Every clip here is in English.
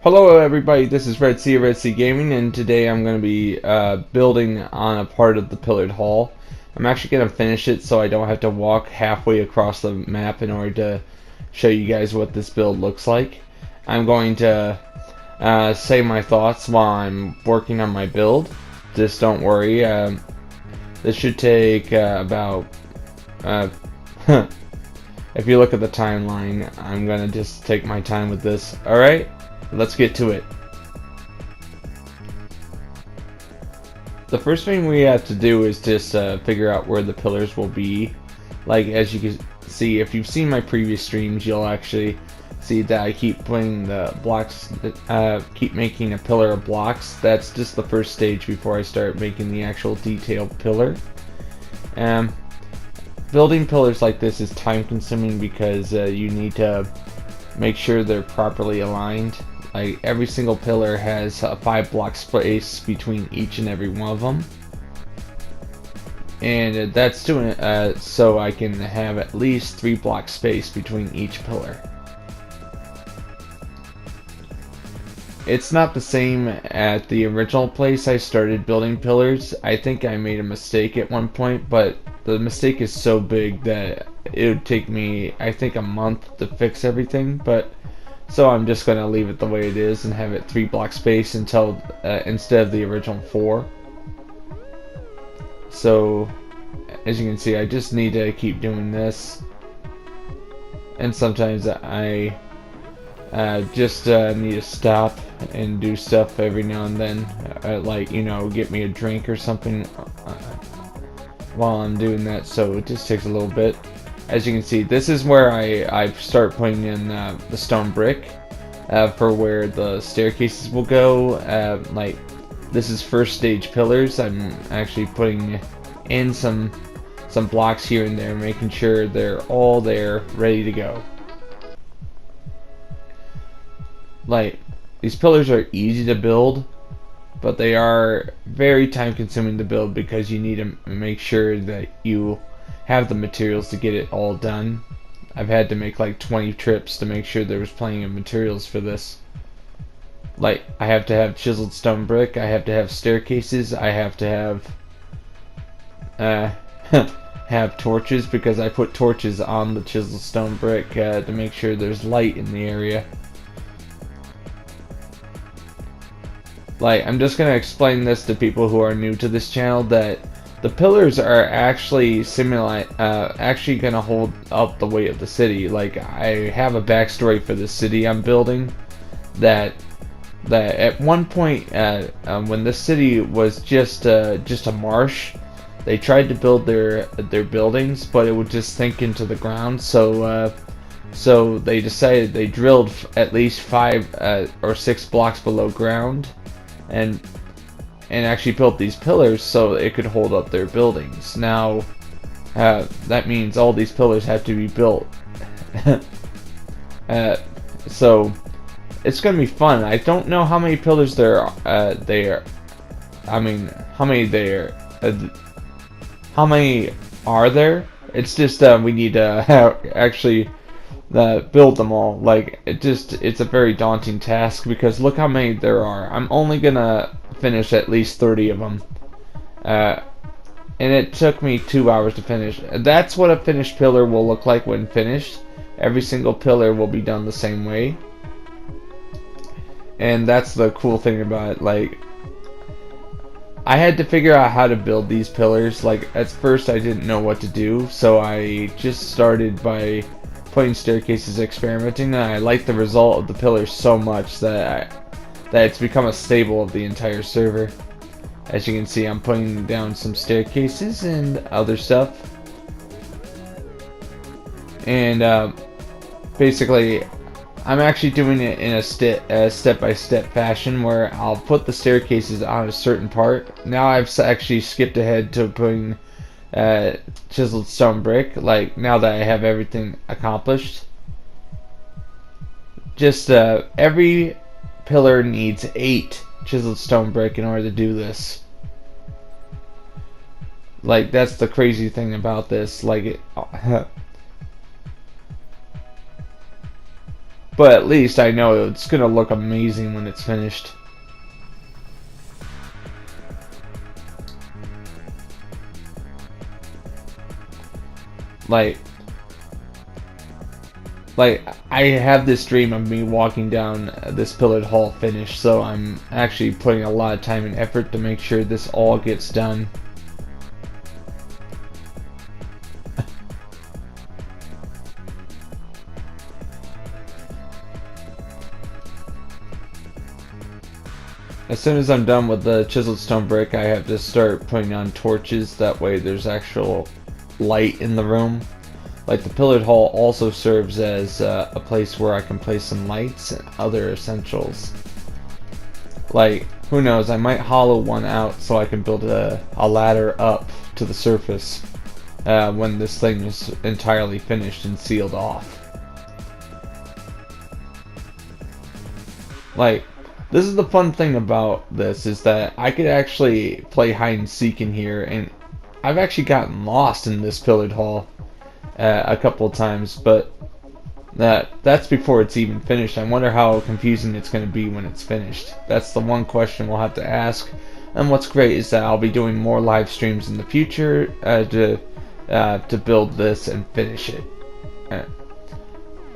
Hello everybody, this is Red Sea Gaming, and today I'm going to be building on a part of the pillared hall. I'm actually going to finish it so I don't have to walk halfway across the map in order to show you guys what this build looks like. I'm going to say my thoughts while I'm working on my build. Just don't worry, this should take about if you look at the timeline, I'm going to just take my time with this. Alright? Let's get to it. The first thing we have to do is just figure out where the pillars will be. Like, as you can see, if you've seen my previous streams, you'll actually see that I keep putting the blocks, keep making a pillar of blocks. That's just the first stage before I start making the actual detailed pillar. Building pillars like this is time consuming because you need to make sure they're properly aligned. Like, every single pillar has a 5 block space between each and every one of them, and that's doing it so I can have at least 3 block space between each pillar. It's not the same at the original place I started building pillars. I think I made a mistake at one point, but the mistake is so big that it would take me, I think, a month to fix everything. But so I'm just gonna leave it the way it is and have it 3 block space until instead of the original 4. So as you can see, I just need to keep doing this, and sometimes I just need to stop and do stuff every now and then, like, you know, get me a drink or something while I'm doing that. So it just takes a little bit. As you can see, this is where I start putting in the stone brick for where the staircases will go. Like, this is first stage pillars. I'm actually putting in some blocks here and there, making sure they're all there, ready to go. Like, these pillars are easy to build, but they are very time consuming to build because you need to make sure that you have the materials to get it all done. I've had to make like 20 trips to make sure there was plenty of materials for this. Like, I have to have chiseled stone brick, I have to have staircases, I have to have have torches, because I put torches on the chiseled stone brick to make sure there's light in the area. Like, I'm just gonna explain this to people who are new to this channel, that the pillars are actually actually gonna hold up the weight of the city. Like, I have a backstory for the city I'm building. That at one point, when the city was just a marsh, they tried to build their buildings, but it would just sink into the ground. So they decided they drilled at least 5 or 6 blocks below ground, and actually built these pillars so it could hold up their buildings. Now, that means all these pillars have to be built. So it's gonna be fun. I don't know how many pillars there are. I mean, how many are there? It's just we need to actually build them all. Like, it's a very daunting task because look how many there are. I'm only gonna finish at least 30 of them, and it took me 2 hours to finish. That's what a finished pillar will look like when finished. Every single pillar will be done the same way, and that's the cool thing about it. Like, I had to figure out how to build these pillars. Like, at first I didn't know what to do, so I just started by putting staircases, experimenting, and I like the result of the pillars so much that it's become a staple of the entire server. As you can see, I'm putting down some staircases and other stuff, and basically I'm actually doing it in a step-by-step fashion where I'll put the staircases on a certain part. Now I've actually skipped ahead to putting chiseled stone brick. Like, now that I have everything accomplished, just every pillar needs 8 chiseled stone brick in order to do this. Like, that's the crazy thing about this. Like, But at least I know it's gonna look amazing when it's finished. Like I have this dream of me walking down this pillared hall finished, so I'm actually putting a lot of time and effort to make sure this all gets done. As soon as I'm done with the chiseled stone brick, I have to start putting on torches. That way there's actual light in the room. Like, the pillared hall also serves as a place where I can place some lights and other essentials. Like, who knows, I might hollow one out so I can build a ladder up to the surface when this thing is entirely finished and sealed off. Like, this is the fun thing about this, is that I could actually play hide and seek in here, and I've actually gotten lost in this pillared hall a couple of times, but that's before it's even finished. I wonder how confusing it's going to be when it's finished. That's the one question we'll have to ask. And what's great is that I'll be doing more live streams in the future to build this and finish it.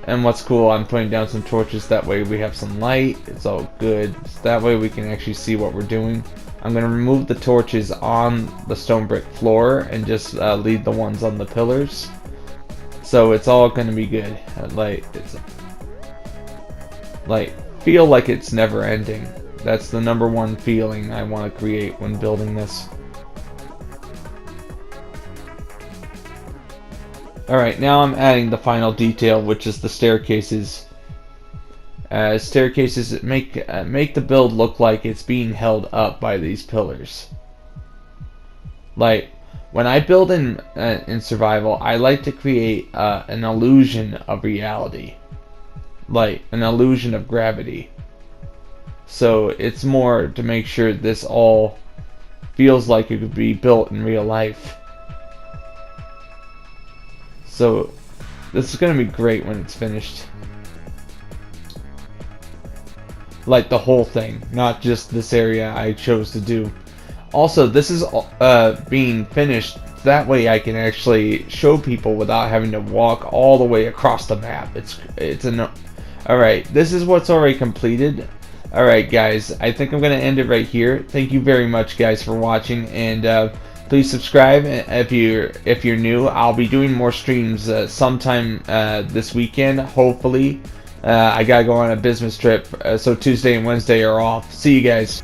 And what's cool, I'm putting down some torches, that way we have some light, it's all good. That way we can actually see what we're doing. I'm going to remove the torches on the stone brick floor and just leave the ones on the pillars. So it's all going to be good. Feel like it's never ending. That's the #1 feeling I want to create when building this. Alright, now I'm adding the final detail, which is the staircases. Staircases make the build look like it's being held up by these pillars. Like, when I build in survival, I like to create an illusion of reality. Like, an illusion of gravity. So it's more to make sure this all feels like it could be built in real life. So this is going to be great when it's finished. Like, the whole thing, not just this area I chose to do. Also, this is being finished, that way I can actually show people without having to walk all the way across the map. Alright, this is what's already completed. Alright guys, I think I'm going to end it right here. Thank you very much guys for watching, and please subscribe if you're new. I'll be doing more streams sometime this weekend, hopefully. I gotta go on a business trip, so Tuesday and Wednesday are off. See you guys.